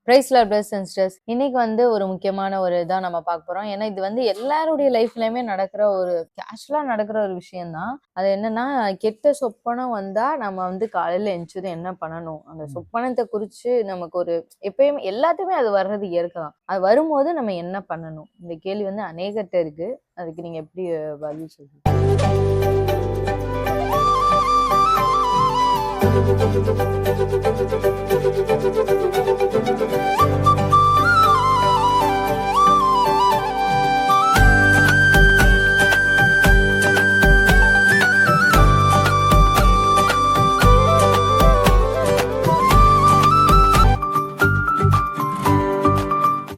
Price lord brothers and sisters. இன்னைக்கு ஒரு முக்கியமான ஒரு இதா நம்ம பார்க்க போறோம். ஏன்னா இது எல்லாருடைய லைஃப்லயுமே நடக்கிற ஒரு கேஷுவலா நடக்கிற ஒரு விஷயம் தான். அது என்னன்னா, கெட்ட சொப்பனம் வந்தா நம்ம காலையில எந்திரிச்சதும் என்ன பண்ணணும், அந்த சொப்பனத்தை குறிச்சு நமக்கு ஒரு எப்பயுமே எல்லாத்துக்குமே அது வர்றது இயற்கை தான். அது வரும்போது நம்ம என்ன பண்ணணும், இந்த கேள்வி அநேகர்ட்ட இருக்கு. அதுக்கு நீங்க எப்படி பதில் சொல்றீங்க?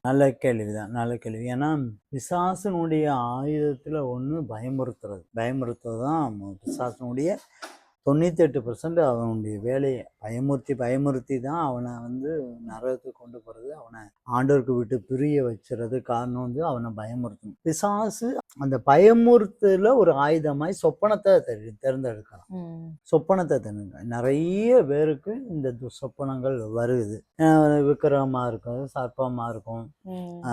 நல்ல கேள்விதான், நல்ல கேள்வி. ஏன்னா பிசாசனுடைய ஆயுதத்துல ஒண்ணு பயமுறுத்துறது தான் பிசாசனுடைய 98% அவனுடைய வேலையை. பயமுறுத்தி தான் அவனை நரகத்துக்கு கொண்டு போறது, அவனை ஆண்டவருக்கு விட்டு பிரிய வச்சுறது. காரணம் அவனை பயமுறுத்தணும். பிசாசு அந்த பயமுறுத்தல ஒரு ஆயுதமாய் சொப்பனத்தை தேர்ந்தெடுக்கலாம். சொப்பனத்தை நிறைய பேருக்கு இந்த சொப்பனங்கள் வருது. விக்கிரகமா இருக்கும், சர்ப்பமா இருக்கும்,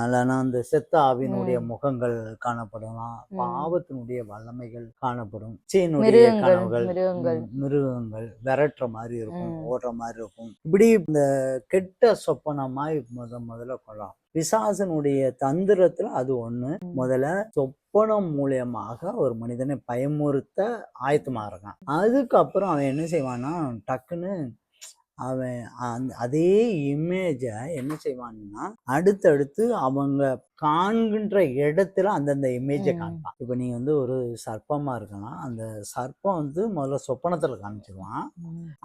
இல்லைன்னா அந்த செத்த ஆவினுடைய முகங்கள் காணப்படலாம், பாவத்தினுடைய வல்லமைகள் காணப்படும், சீனுடைய கனவுகள், மிருகங்கள் விரட்டுற மாதிரி இருக்கும், ஓடுற மாதிரி இருக்கும். இப்படி இந்த கெட்ட சொப்பனமாய் முதல்ல கொள்ளலாம். பிசாசனுடைய தந்திரத்துல அது ஒண்ணு. முதல்ல சொப்பனம் மூலியமாக ஒரு மனிதனை பயமுறுத்த ஆயத்தமா இருக்கான். அதுக்கப்புறம் அவன் என்ன செய்வான்னா, டக்குன்னு அவன் அதே இமேஜை என்ன செய்வான்னா அடுத்தடுத்து அவங்க காண்கின்ற இடத்துல அந்தந்த இமேஜை காண்பான். இப்ப நீங்க ஒரு சர்ப்பமா இருக்கலாம், அந்த சர்ப்பம் முதல்ல சொப்பனத்துல காமிச்சிருவான்.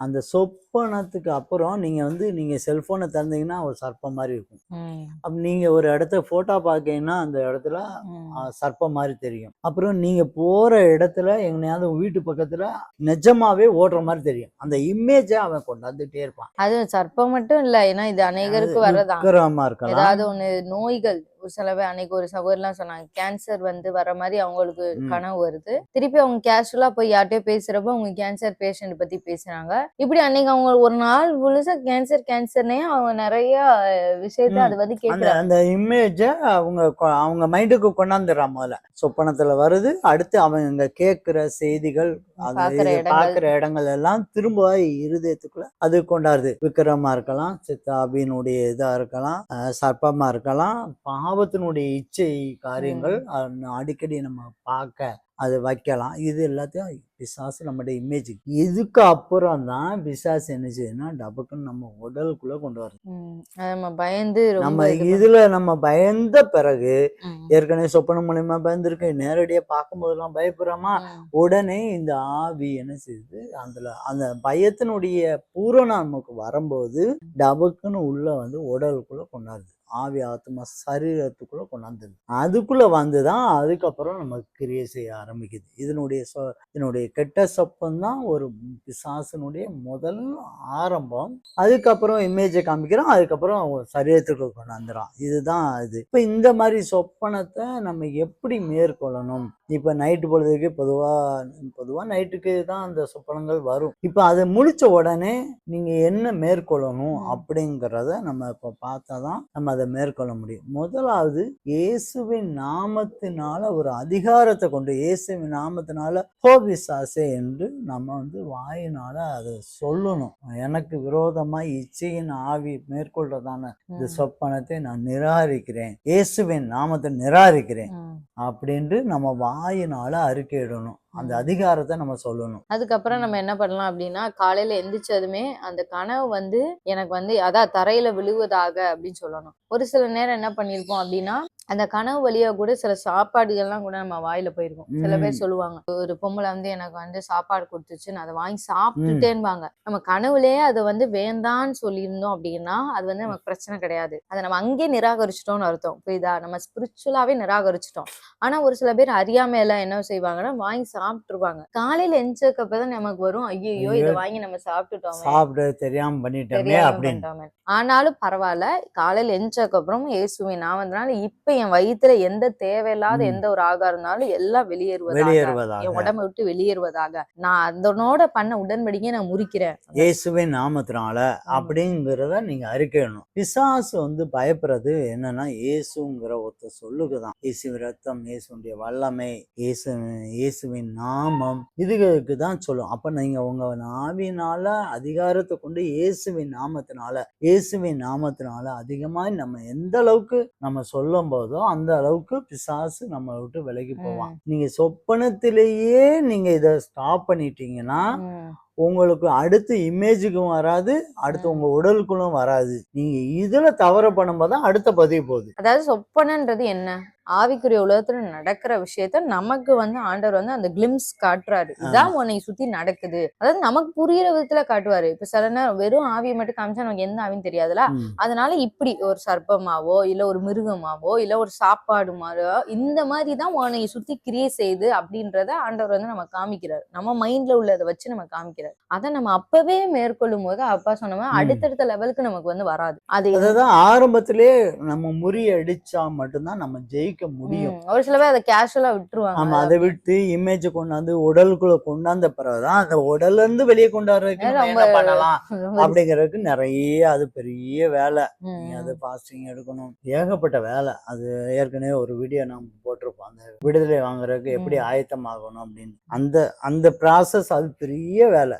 அந்த சொப்பனத்துக்கு அப்புறம் நீங்க செல்போனை திறந்தீங்கன்னா ஒரு சர்ப்பம் மாதிரி இருக்கும். அப்ப நீங்க ஒரு இடத்த போட்டோ பார்க்கீங்கன்னா அந்த இடத்துல சர்ப்பம் மாதிரி தெரியும். அப்புறம் நீங்க போற இடத்துல எங்கனையாவது வீட்டு பக்கத்துல நிஜமாவே ஓடுற மாதிரி தெரியும். அந்த இமேஜை அவன் கொண்டாந்துட்டே இருப்பான். அது சர்ப்பம் மட்டும் இல்ல, ஏன்னா இது அநேகருக்கு வரதான். ஏதாவது ஒண்ணு நோய்கள், ஒரு சில பேர் அன்னைக்கு ஒரு சகோதரர்லாம் சொன்னாங்க, கேன்சர் வர மாதிரி அவங்களுக்கு கனவு வருது. திருப்பி அவங்க கேஷுவலா போய் யார்கிட்டயோ பேசுறப்ப அவங்க கேன்சர் பேஷண்ட் பத்தி பேசுறாங்க. இப்படி அன்னைக்கு அவங்க ஒரு நாள் முழுசா கேன்சர்னே அவங்க நிறைய விஷயத்த அது கேட்கறாங்க. அந்த இமேஜ அவங்க மைண்டுக்கு கொண்டாந்துடுறான். முதல்ல சொப்பனத்துல வருது, அடுத்து அவங்க கேட்கிற செய்திகள், பாக்குற இடங்கள் எல்லாம் திரும்ப இருதயத்துக்குள்ள அது கொண்டாடுது. விக்கிரமா இருக்கலாம், சித்தாபினுடைய இதா இருக்கலாம், சர்ப்பமா இருக்கலாம், பாவத்தினுடைய இச்சை காரியங்கள் அடிக்கடி நம்ம பார்க்க அது வைக்கலாம். இது எல்லாத்தையும் பிசாசு நம்முடைய இமேஜ். இதுக்கு அப்புறம் தான் பிசாசு என்ன செய்யுதுன்னா டபக்குன்னு நம்ம உடலுக்குள்ள கொண்டு வருது. நம்ம நம்ம பயந்த பிறகு, ஏற்கனவே சொப்பனம் மூலியமா பயந்துருக்கு, நேரடியா பார்க்கும் போதெல்லாம் பயப்படுறோமா, உடனே இந்த ஆவி என்ன செய்யுது, அந்த பயத்தினுடைய பூரணம் நமக்கு வரும்போது டபக்குன்னு உள்ள உடலுக்குள்ள கொண்டாடுது. ஆவி ஆத்மா சரீரத்துக்குள்ள கொண்டாந்துது. அதுக்குள்ள வந்துதான் அதுக்கப்புறம் நம்ம கிரியை செய்ய ஆரம்பிக்குது. இதனுடைய கெட்ட சொப்பம் தான் ஒரு பிசாசனுடைய முதல் ஆரம்பம். அதுக்கப்புறம் இமேஜை காமிக்கிறோம், அதுக்கப்புறம் சரீரத்துக்குள்ள கொண்டாந்துடும். இதுதான் இது. இப்ப இந்த மாதிரி சொப்பனத்தை நம்ம எப்படி மேற்கொள்ளணும்? இப்ப நைட்டு பொழுதுக்கு பொதுவா நைட்டுக்கு தான் அந்த சொப்பனங்கள் வரும். இப்ப அதை முடிச்ச உடனே நீங்க என்ன மேற்கொள்ளணும் அப்படிங்கிறத நம்ம இப்ப பார்த்தாதான் நம்ம அதை மேற்கொள்ள முடியும். முதலாவது, இயேசுவின் நாமத்தினால ஒரு அதிகாரத்தை கொண்டு, இயேசுவின் நாமத்தினால பிசாசே என்று நம்ம வாயினால அதை சொல்லணும். எனக்கு விரோதமாய் இச்சையின் ஆவி மேற்கொள்றதான இந்த சொப்பனத்தை நான் நிராகரிக்கிறேன், இயேசுவின் நாமத்தை நிராகரிக்கிறேன் அப்படின்ட்டு நம்ம வாயினால அறிக்கையிடணும். அந்த அதிகாரத்தை நம்ம சொல்லணும். அதுக்கப்புறம் நம்ம என்ன பண்ணலாம் அப்படின்னா, காலையில எந்திரிச்சதுமே அந்த கனவு எனக்கு அதான் தரையில விழுவதாக அப்படின்னு சொல்லணும். ஒரு சில நேரம் என்ன பண்ணிருப்போம் அப்படின்னா, அந்த கனவு வழியா கூட சில சாப்பாடுகள்லாம் கூட நம்ம வாயில போயிருக்கோம். சில பேர் சொல்லுவாங்க, ஒரு பொம்பளை எனக்கு சாப்பாடு கொடுத்துச்சு, நான் அதை வாங்கி சாப்பிட்டுட்டேன்பாங்க. நம்ம கனவுலயே அதை வேண்டான்னு சொல்லியிருந்தோம் அப்படின்னா அது நமக்கு பிரச்சனை கிடையாது. அதை நம்ம அங்கே நிராகரிச்சிட்டோம்னு அர்த்தம். புரியுதா? நம்ம ஸ்பிரிச்சுவலாவே நிராகரிச்சிட்டோம். ஆனா ஒரு சில பேர் அறியாமையில என்ன செய்வாங்கன்னா, வாங்கி சாப்பிட்டுருவாங்க. காலையில எந்திரிச்சதுக்கு அப்புறம் நமக்கு வரும், ஐயோ இதை வாங்கி நம்ம சாப்பிட்டுட்டோமே, சாப்பிட தெரியாம பண்ணிட்டோமே தெரியாம அப்படின்னு. பண்ணிட்டோமே. ஆனாலும் பரவாயில்ல, காலையில எந்திரிச்சதுக்கு அப்புறம் இயேசுவின் நாமத்தினால இப்ப என் வயித்துல எந்த தேவையில்லாத எந்த ஒரு ஆகாரம் இருந்தாலும் எல்லாம் வெளியேறுவதாக, என் உடம்பை விட்டு வெளியேறுவதாக, நான் அதனோட பண்ண உடன்படிக்கையை நான் முறிக்கிறேன் இயேசுவின் நாமத்தினால அப்படிங்கிறத நீங்க அறிக்கையிடணும். பிசாசு வந்து பயப்படுறது என்னன்னா, இயேசுங்கிற ஒருத்தர் சொல்லுக்குதான். இயேசுவின் ரத்தம், இயேசுடைய வல்லமை, இயேசுவின் நாமம், இதுக்கு தான் சொல்லும். அப்ப நீங்க உங்க ஆவியினால அதிகாரத்தை கொண்டு இயேசுவின் நாமத்தினால அதிகமா நம்ம எந்த அளவுக்கு நம்ம சொல்லும் போதோ அந்த அளவுக்கு பிசாசு நம்ம விட்டு விலகி போவான். நீங்க சொப்பனத்திலேயே நீங்க இதை ஸ்டாப் பண்ணிட்டீங்கன்னா உங்களுக்கு அடுத்து இமேஜுக்கும் வராது, அடுத்து உங்க உடலுக்குள்ளும் வராது. நீங்க இதுல தவற பண்ணும்போது அடுத்த பதிவு போகுது. அதாவது சொப்பனன்றது என்ன? ஆவிக்குரிய உலகத்துல நடக்கிற விஷயத்த நமக்கு வந்து ஆண்டவர் வந்து அந்த கிளிம்ஸ் காட்டுறாரு. இதான் உன்னை சுத்தி நடக்குது. அதாவது நமக்கு புரியுற விதத்துல காட்டுவாரு. இப்ப சில நேரம் வெறும் ஆவியை மட்டும் காமிச்சா நமக்கு எந்த ஆவின்னு தெரியாதுல. அதனால இப்படி ஒரு சர்ப்பமாவோ இல்ல ஒரு மிருகமாவோ இல்ல ஒரு சாப்பாடு மாதிரியோ இந்த மாதிரிதான் உன்னை சுத்தி கிரியை செய்து அப்படின்றத ஆண்டவர் வந்து நம்ம காமிக்கிறாரு. நம்ம மைண்ட்ல உள்ளதை வச்சு நம்ம காமிக்கிறாரு. அதை நம்ம அப்பவே மேற்கொள்ளும் போது அப்பா சொன்ன மாதிரி அடுத்தடுத்த லெவலுக்கு நமக்கு வந்து வராது. அதுதான் ஆரம்பத்திலே நம்ம முறியடிச்சா மட்டும்தான் நம்ம ஜெயிக்க முடியும். ஒரு சில பேர் அதை கேஷுவலா விட்டுருவாங்க. ஆமா, அதை விட்டு இமேஜ் கொண்டாந்து உடலுக்குள்ள கொண்டாந்த பிறகுதான் அந்த உடல்ல இருந்து வெளியே கொண்டாடுறதுக்கு என்ன பண்ணலாம் அப்படிங்கறதுக்கு நிறைய அது பெரிய வேலை. அது பாஸ்டிங் எடுக்கணும், ஏகப்பட்ட வேலை. அது ஏற்கனவே ஒரு வீடியோ நம்ம போட்டிருப்போம், அந்த விடுதலை வாங்குறதுக்கு எப்படி ஆயத்தமாகணும் அப்படின்னு. அந்த ப்ராசஸ் அது பெரிய வேலை.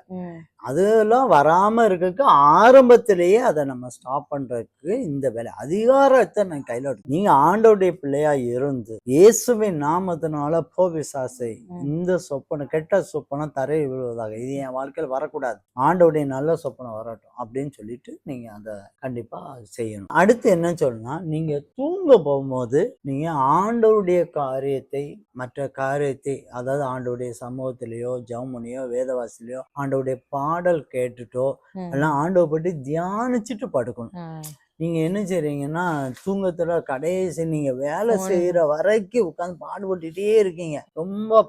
அதெல்லாம் வராம இருக்கிறதுக்கு ஆரம்பத்திலேயே அதை நம்ம ஸ்டாப் பண்றதுக்கு இந்த வேலை அதிகாரத்தை நான் கையில எடுத்து, நீங்க ஆண்டவருடைய பிள்ளையா இருந்து இயேசுவின் நாமத்தினால போ பிசாசை, இந்த சொப்பனை கெட்ட சொப்பனம் தரையில் விழுவதாக, இது என் வாழ்க்கையில் வரக்கூடாது, ஆண்டவருடைய நல்ல சொப்பனை வரட்டும் அப்படின்னு சொல்லிட்டு நீங்க அதை கண்டிப்பா செய்யணும். அடுத்து என்ன சொல்லணும்னா, நீங்க தூங்க போகும்போது நீங்க ஆண்டவருடைய காரியத்தை, மற்ற காரியத்தை, அதாவது ஆண்டவருடைய சமூகத்திலேயோ ஜெபமணியோ வேதவாசிலையோ ஆண்டவருடைய பாடல் கேட்டுட்டோ எல்லாம் ஆண்டவர் பற்றி தியானிச்சுட்டு படுக்கணும். நீங்க என்ன செய்றீங்கன்னா, தூங்கத்துல கடைசி நீங்க வேலை செய்யற வரைக்கும் உட்காந்து பாடுபட்டுட்டே இருக்கீங்க, ரொம்ப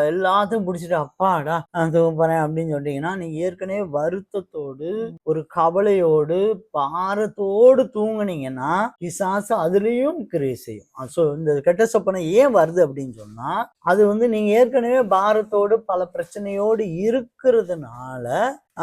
எல்லாத்தையும் பிடிச்சிட்டு அப்பாடா நான் தூங்க போறேன் அப்படின்னு சொல்லிட்டீங்கன்னா, நீங்க ஏற்கனவே வருத்தத்தோடு ஒரு கவலையோடு பாரத்தோடு தூங்குனீங்கன்னா பிசாசு அதுலயும் கிரியை செய்யும். ஸோ இந்த கெட்ட சொப்பனை ஏன் வருது அப்படின்னு சொன்னா, அது வந்து நீங்க ஏற்கனவே பாரத்தோடு பல பிரச்சனையோடு இருக்கிறதுனால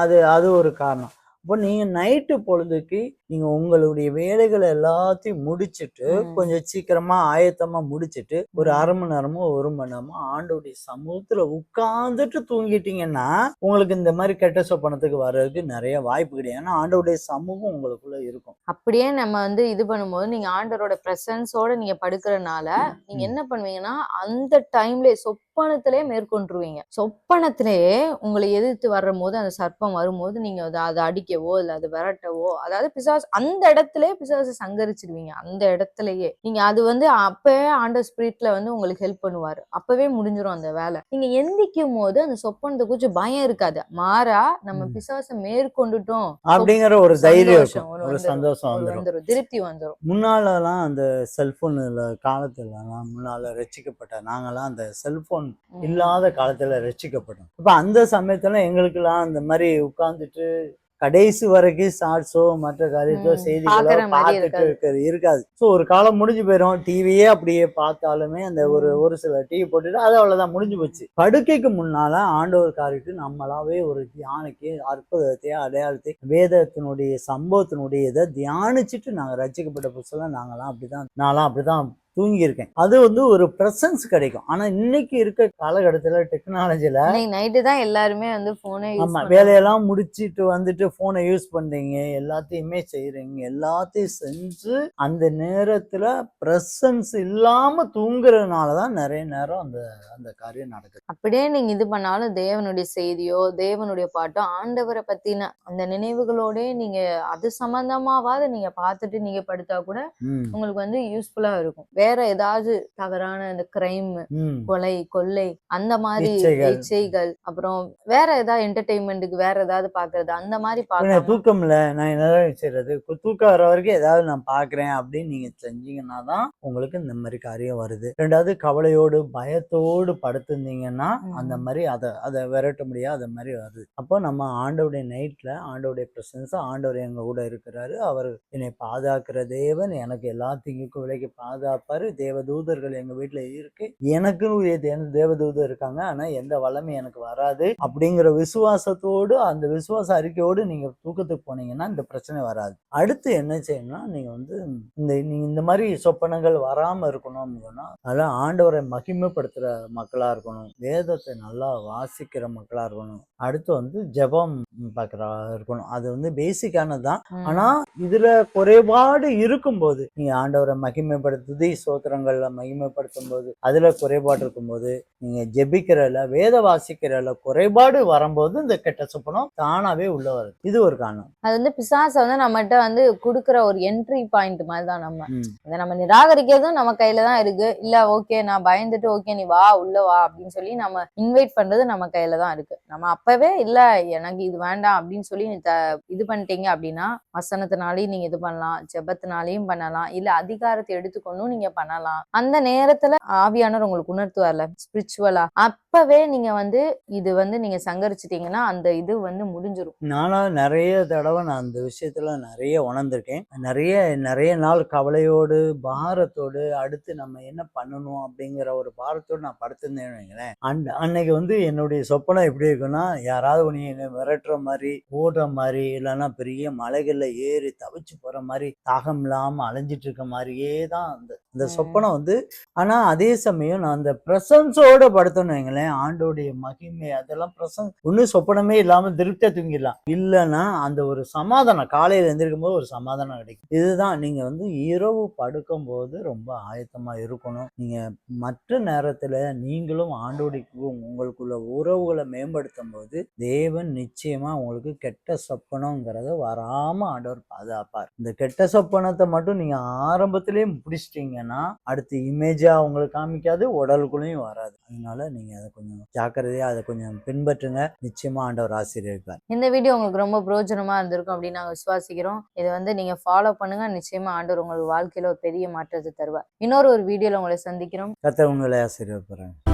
அது ஒரு காரணம். இப்போ நீங்க நைட்டு பொழுதுக்கு நீங்க உங்களுடைய வேலைகளை எல்லாத்தையும் முடிச்சுட்டு கொஞ்சம் சீக்கிரமா ஆயத்தமா முடிச்சுட்டு ஒரு அரை மணி நேரமோ 1 மணி நேரமோ ஆண்டவருடைய சமூகத்துல உட்கார்ந்துட்டு தூங்கிட்டீங்கன்னா உங்களுக்கு இந்த மாதிரி கெட்ட சொப்பனத்துக்கு வர்றதுக்கு நிறைய வாய்ப்பு கிடையாது. ஏன்னா ஆண்டவருடைய சமூகம் உங்களுக்குள்ள இருக்கும். அப்படியே நம்ம வந்து இது பண்ணும்போது நீங்க ஆண்டவரோட பிரசன்ஸோட நீங்க படுக்கிறனால நீங்க என்ன பண்ணுவீங்கன்னா, அந்த டைம்ல சொப்பனத்திலே மேற்கொண்டுருவீங்க. சொப்பனத்திலே உங்களை எதிர்த்து வரும் போது அந்த சர்ப்பம் வரும்போது நீங்க அதை அடிக்கவோ இல்ல அது விரட்டவோ, அதாவது பிசாசு அந்த இடத்துல பிசாசு சங்கரிச்சிருவீங்க. அந்த இடத்துலயே நீங்க அது வந்து அப்பவே ஆண்டவர் ஸ்பிரிட்ல வந்து உங்களுக்கு ஹெல்ப் பண்ணுவாரு. அப்பவே முடிஞ்சிடும் அந்த வேலை. நீங்க எந்திக்கும் போது அந்த சொப்பனத்தை குறிச்சு பயம் இருக்காது, மாறா நம்ம பிசாசை மேற்கொண்டுட்டோம் அப்படிங்கிற ஒரு தைரியம், ஒரு சந்தோஷம் வந்துரும், திருப்தி வந்துரும். முன்னாலலாம் அந்த செல்போன்ல காலத்துலலாம் முன்னால ரட்சிக்கப்பட்ட நாங்கெல்லாம் அந்த செல்போன் இல்லாத காலத்துல ரட்சிக்கப்பட்டோம். இப்ப அந்த சமயத்துல எங்களுக்கெல்லாம் அந்த மாதிரி உட்கார்ந்துட்டு கடைசி வரைக்கும் ஷார்ட்ஸோ மற்ற காரியத்தோ செய்திகளோ பார்த்துட்டு இருக்காது. ஸோ ஒரு காலம் முடிஞ்சு போயிடும். டிவியே அப்படியே பார்த்தாலுமே அந்த ஒரு சில டிவி போட்டுட்டு அது அவ்வளவுதான், முடிஞ்சு போச்சு. படுக்கைக்கு முன்னால ஆண்டவர் காரியத்தை நம்மளாவே ஒரு தியானிக்கு அற்புதத்தை அடையாளத்தை வேதத்தினுடைய சம்பவத்தினுடைய இதை தியானிச்சுட்டு நாங்க ரட்சிக்கப்பட்ட புதுசுல நாங்களாம் அப்படிதான் தூங்கியிருக்கேன். அது வந்து ஒரு பிரசன்ஸ் கிடைக்கும். ஆனா இன்னைக்கு இருக்க காலகட்டத்துல டெக்னாலஜில நைட்டு தான் எல்லாருமே வந்து போனை வேலையெல்லாம் முடிச்சிட்டு வந்துட்டு போனை யூஸ் பண்றீங்க, எல்லாத்தையுமே செய்யறீங்க, எல்லாத்தையும் செஞ்சு அந்த நேரத்துல பிரசன்ஸ் இல்லாம தூங்குறதுனாலதான் நிறைய நேரம் அந்த காரியம் நடக்குது. அப்படியே நீங்க இது பண்ணாலும் தேவனுடைய செய்தியோ தேவனுடைய பாட்டோ ஆண்டவரை பத்தின அந்த நினைவுகளோட நீங்க அது சம்பந்தமாவது நீங்க பார்த்துட்டு நீங்க படுத்தா கூட உங்களுக்கு வந்து யூஸ்ஃபுல்லா இருக்கும். வேற வேற ஏதாவது தவறான இந்த கிரைம், கொலை, கொள்ளை, அந்த மாதிரி இச்சைகள், அப்புறம் வேற ஏதாவது என்டர்டெயின்மெண்ட்டுக்கு வேற ஏதாவது பாக்குறது, அந்த மாதிரி பார்க்காம தூக்கம் இல்ல நான் என்னதான் செய்யறது, தூக்கம் வர வரைக்கும் ஏதாவது நான் பாக்குறேன் அப்படின்னு நீங்க செஞ்சீங்கன்னா தான் உங்களுக்கு இந்த மாதிரி காரியம் வருது. ரெண்டாவது கவலையோடு பயத்தோடு படுத்திருந்தீங்கன்னா அந்த மாதிரி அதை விரட்ட முடியாது, அந்த மாதிரி வருது. அப்போ நம்ம ஆண்டவருடைய நைட்ல ஆண்டவருடைய பிரசன்ஸ், ஆண்டவர் எங்க கூட இருக்கிறாரு, அவர் என்னை பாதுகாக்கிற தேவன், எனக்கு எல்லா தீங்குக்கும் விலைக்கு பாதுகாப்பாரு, தேவதூதர்கள் எங்க வீட்டுல இருக்கு, எனக்குன்னு தேவதூதர் இருக்காங்க, ஆனா எந்த வல்லமை எனக்கு வராது அப்படிங்கிற விசுவாசத்தோடு, அந்த விசுவாச அறிக்கையோடு நீங்க தூக்கத்துக்கு போனீங்கன்னா இந்த பிரச்சனை வராது. அடுத்து என்ன செய்யணும்னா, நீங்க வந்து நீங்க இந்த மாதிரி சொப்பனங்கள் வராம இருக்கணும் அப்படின்னா, அதெல்லாம் ஆண்டவரை மகிமைப்படுத்துற மக்களா இருக்கணும், வேதத்தை நல்லா வாசிக்கிற மக்களா இருக்கணும், அடுத்து வந்து ஜெபம் பார்க்கறா இருக்கணும். அது வந்து பேசிக்கானதுதான். ஆனா இதுல குறைபாடு இருக்கும்போது, நீங்க ஆண்டவரை மகிமைப்படுத்துது சோத்திரங்கள்ல மகிமைப்படுத்தும் போது அதுல குறைபாடு இருக்கும்போது, நீங்க ஜெபிக்கிறதுல வேத வாசிக்கிறதுல குறைபாடு வரும்போது இந்த கெட்ட சொப்பனம் தானாவே உள்ள வருது. இது ஒரு காரணம். அது வந்து பிசாச வந்து நம்மகிட்ட வந்து குடுக்குற ஒரு என்ட்ரி பாயிண்ட் மாதிரி தான். அதை நம்ம நிராகரிக்கிறதும் நம்ம கையில தான் இருக்கு. இல்ல ஓகே நான் பயந்துட்டு ஓகே நீ வா உள்ள வா அப்படின்னு சொல்லி நம்ம இன்வைட் பண்றது நம்ம கையில தான் இருக்கு. நம்ம அப்பவே இல்ல எனக்கு இது வேண்டாம் அப்படின்னு சொல்லி இது பண்ணிட்டீங்க அப்படின்னா, வசனத்தினாலையும் நீங்க இது பண்ணலாம், ஜெபத்தினாலையும் பண்ணலாம், இல்ல அதிகாரத்தை எடுத்துக்கொண்டும் நீங்க பண்ணலாம். அந்த நேரத்துல ஆவியானவர் உங்களுக்கு உணர்த்துவார்ல ஸ்பிரிச்சுவலா, அப்பவே நீங்க வந்து இது வந்து நீங்க சங்கரிச்சிட்டீங்கன்னா அந்த இது வந்து முடிஞ்சிடும். நானும் நிறைய தடவை நான் அந்த விஷயத்துல நிறைய உணர்ந்திருக்கேன். நிறைய நாள் கவலையோடு பாரத்தோடு அடுத்து நம்ம என்ன பண்ணணும் அப்படிங்கிற ஒரு பாரத்தோடு நான் படுத்திருந்தேன்னு வைங்களேன். அன்னைக்கு வந்து என்னுடைய சொப்பனம் எப்படி இருக்குன்னா, யாராவது உன்னை விரட்டுற மாதிரி, ஓடுற மாதிரி, இல்லைன்னா பெரிய மலைகள்ல ஏறி தவிச்சு போற மாதிரி, தாகம் இல்லாம அலைஞ்சிட்டு இருக்க மாதிரியே தான் அந்த சொப்பனம் வந்து. ஆனா அதே சமயம் நான் அந்த பிரசன்ஸோட படுத்தோன்னு வைங்களேன், ஆண்டோடைய மகிமை அதெல்லாம் பிரசன்ஸ், ஒன்னும் சொப்பனமே இல்லாம திருப்தியா தூங்கிடலாம். இல்லைன்னா அந்த ஒரு சமாதானம், காலையில எந்திரிக்கும் போது ஒரு சமாதானம் கிடைக்கும். இதுதான் நீங்க வந்து இரவு படுக்கும் போது ரொம்ப ஆயத்தமா இருக்கணும். நீங்க மற்ற நேரத்துல நீங்களும் ஆண்டோடிக்கும் உங்களுக்குள்ள உறவுகளை மேம்படுத்தும் போது தேவன் நிச்சயமா உங்களுக்கு கெட்ட சொப்பனங்கிறத வராம ஆண்டவர் பாதுகாப்பார். இந்த கெட்ட சொப்பனத்தை மட்டும் நீங்க ஆரம்பத்திலேயே பிடிச்சிட்டீங்கன்னா அடுத்து இமேஜா உங்களுக்கு காமிக்காது, உடலுக்குள்ளேயும் வராது. அதனால நீங்க அதை கொஞ்சம் ஜாக்கிரதையா அதை கொஞ்சம் பின்பற்றுங்க. நிச்சயமா ஆண்டவர் ஆசீர்வதிப்பார். இந்த வீடியோ உங்களுக்கு ரொம்ப பிரயோஜனமா இருந்திருக்கும் அப்படின்னு நாங்க விசுவாசிக்கிறோம். இதை வந்து நீங்க ஃபாலோ பண்ணுங்க. நிச்சயமா ஆண்டவர் உங்களுக்கு வாழ்க்கையில ஒரு பெரிய மாற்றத்தை தருவார். இன்னொரு வீடியோல உங்களை சந்திக்கிறோம். கர்த்தர் உங்களை ஆசீர்வதிப்பார்.